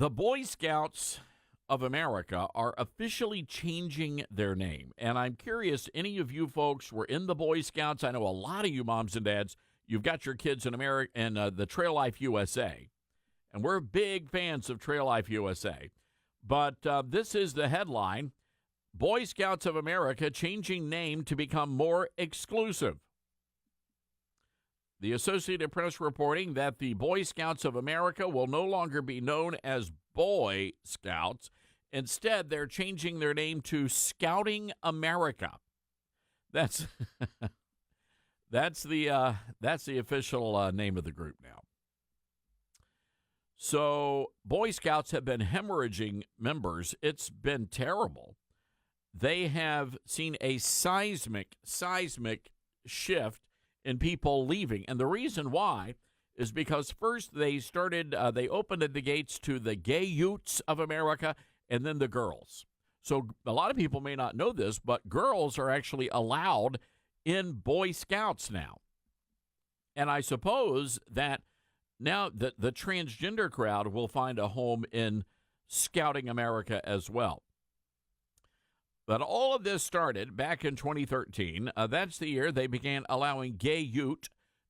The Boy Scouts of America are officially changing their name. And I'm curious, any of you folks were in the Boy Scouts? I know a lot of you moms and dads, you've got your kids in America and the Trail Life USA. And we're big fans of Trail Life USA. But this is the headline: Boy Scouts of America changing name to become more exclusive. The Associated Press reporting that the Boy Scouts of America will no longer be known as Boy Scouts. Instead, they're changing their name to Scouting America. That's the official name of the group now. So Boy Scouts have been hemorrhaging members. It's been terrible. They have seen a seismic shift in people leaving. And the reason why is because first they opened the gates to the gay youths of America and then the girls. So a lot of people may not know this, but girls are actually allowed in Boy Scouts now. And I suppose that now the transgender crowd will find a home in Scouting America as well. But all of this started back in 2013. That's the year they began allowing gay youth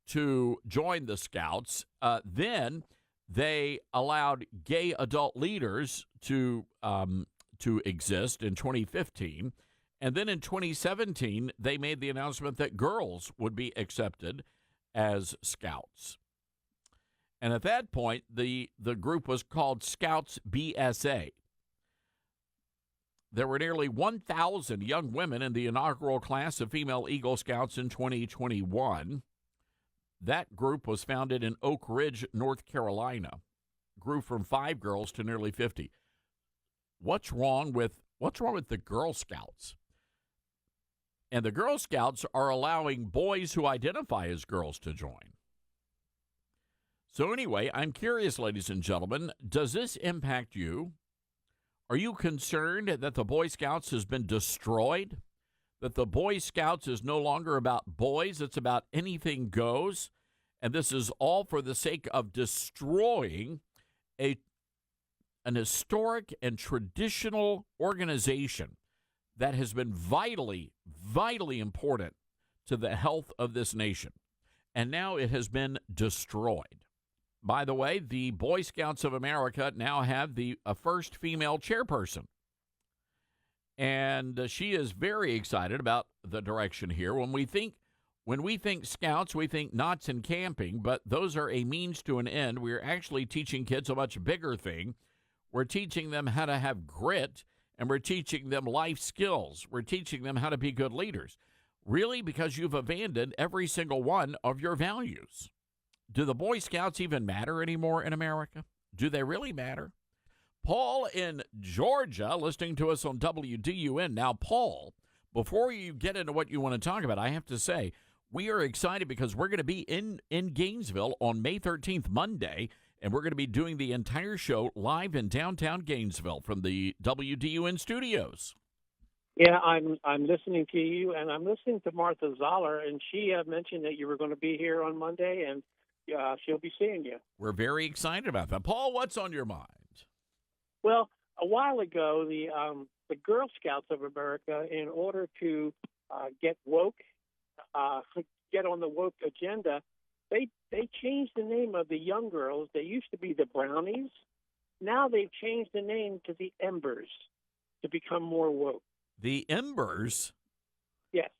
to join the Scouts. Then they allowed gay adult leaders to exist in 2015. And then in 2017, they made the announcement that girls would be accepted as Scouts. And at that point, the group was called Scouts BSA. There were nearly 1,000 young women in the inaugural class of female Eagle Scouts in 2021. That group was founded in Oak Ridge, North Carolina. Grew from 5 girls to nearly 50. What's wrong with the Girl Scouts? And the Girl Scouts are allowing boys who identify as girls to join. So anyway, I'm curious, ladies and gentlemen, does this impact you? Are you concerned that the Boy Scouts has been destroyed? That the Boy Scouts is no longer about boys, it's about anything goes? And this is all for the sake of destroying an historic and traditional organization that has been vitally, vitally important to the health of this nation. And now it has been destroyed. By the way, the Boy Scouts of America now have the first female chairperson. And she is very excited about the direction here. When we think Scouts, we think knots and camping, but those are a means to an end. We're actually teaching kids a much bigger thing. We're teaching them how to have grit, and we're teaching them life skills. We're teaching them how to be good leaders. Really, because you've abandoned every single one of your values. Do the Boy Scouts even matter anymore in America? Do they really matter? Paul in Georgia, listening to us on WDUN. Now, Paul, before you get into what you want to talk about, I have to say, we are excited because we're going to be in Gainesville on May 13th, Monday, and we're going to be doing the entire show live in downtown Gainesville from the WDUN studios. Yeah, I'm listening to you, and I'm listening to Martha Zoller, and she mentioned that you were going to be here on Monday, and she'll be seeing you. We're very excited about that. Paul, what's on your mind? Well, a while ago, the Girl Scouts of America, in order to get woke, get on the woke agenda, they changed the name of the young girls. They used to be the Brownies. Now they've changed the name to the Embers to become more woke. The Embers? Yes.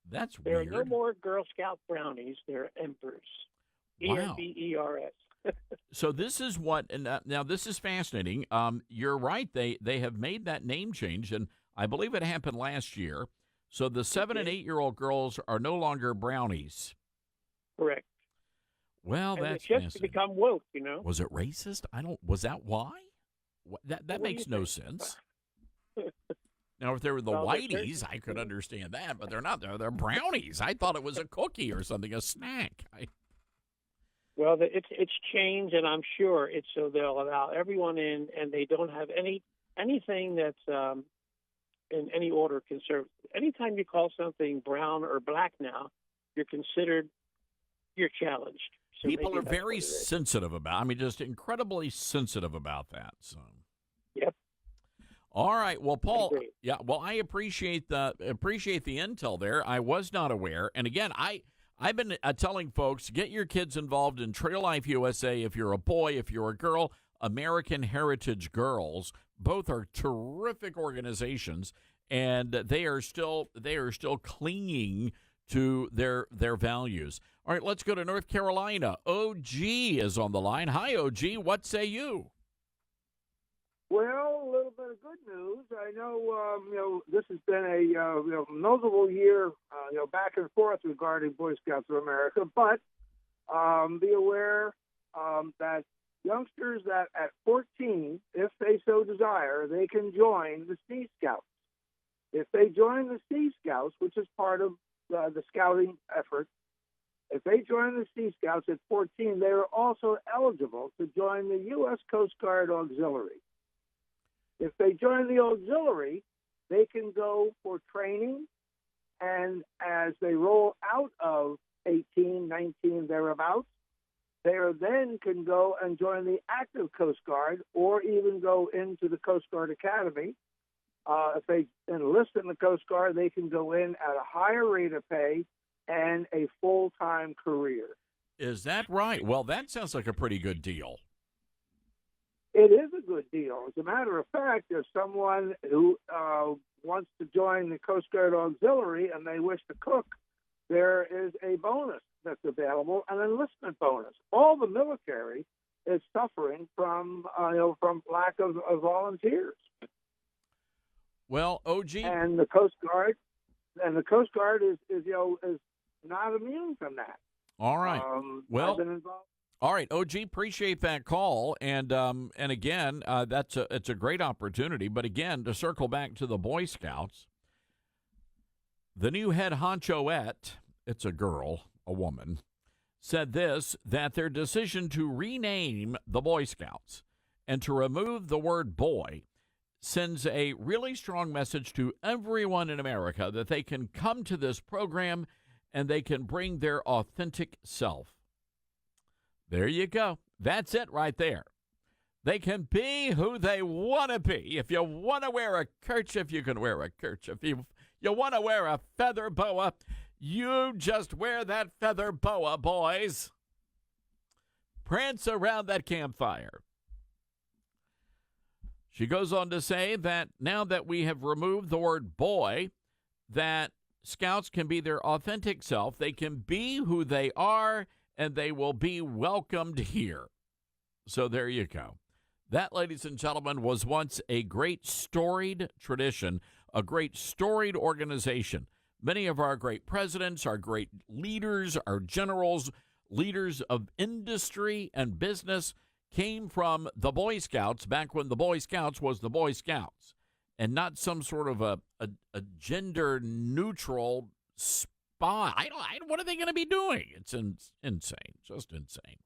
That's there weird. There are no more Girl Scout Brownies. They're Embers. Wow. EMBERS. So this is what, and now this is fascinating. You're right. They have made that name change, and I believe it happened last year. So the 7 and 8-year-old girls are no longer Brownies. Correct. Well, and that's it's just to become woke, you know. Was it racist? Was that why? That makes no sense. Now, if they were the Whiteys, I could understand that, but they're not. They're Brownies. I thought it was a cookie or something, a snack. Well, it's changed, and I'm sure it's so they'll allow everyone in, and they don't have anything that's in any order conservative. Anytime you call something brown or black now, you're challenged. So People maybe are that's what very it is. sensitive about. I mean, just incredibly sensitive about that. So. Yep. All right. Well, I Paul. agree. Yeah. Well, I appreciate the intel there. I was not aware. And again, I've been telling folks, get your kids involved in Trail Life USA. If you're a boy, if you're a girl, American Heritage Girls, both are terrific organizations, and they are still clinging to their values. All right. Let's go to North Carolina. OG is on the line. Hi, OG. What say you? Well, a little bit of good news. I know, this has been a notable year, back and forth regarding Boy Scouts of America. But be aware that youngsters that at 14, if they so desire, they can join the Sea Scouts. If they join the Sea Scouts, which is part of the scouting effort, if they join the Sea Scouts at 14, they are also eligible to join the U.S. Coast Guard Auxiliary. If they join the auxiliary, they can go for training, and as they roll out of 18, 19, thereabouts, they then can go and join the active Coast Guard or even go into the Coast Guard Academy. If they enlist in the Coast Guard, they can go in at a higher rate of pay and a full-time career. Is that right? Well, that sounds like a pretty good deal. It is a good deal. As a matter of fact, if someone who wants to join the Coast Guard Auxiliary and they wish to cook, there is a bonus that's available, an enlistment bonus. All the military is suffering from lack of volunteers. Well, OG, And the Coast Guard is not immune from that. all right. Well, I've been involved. all right, OG, appreciate that call, and again, it's a great opportunity. But again, to circle back to the Boy Scouts, the new head honchoette, it's a girl, a woman, said that their decision to rename the Boy Scouts and to remove the word boy sends a really strong message to everyone in America that they can come to this program and they can bring their authentic self. There you go. That's it right there. They can be who they want to be. If you want to wear a kerchief, you can wear a kerchief. If you want to wear a feather boa, you just wear that feather boa, boys. Prance around that campfire. She goes on to say that now that we have removed the word boy, that Scouts can be their authentic self. They can be who they are, and they will be welcomed here. So there you go. That, ladies and gentlemen, was once a great storied tradition, a great storied organization. Many of our great presidents, our great leaders, our generals, leaders of industry and business came from the Boy Scouts back when the Boy Scouts was the Boy Scouts and not some sort of a gender-neutral spy. What are they going to be doing? It's insane, just insane.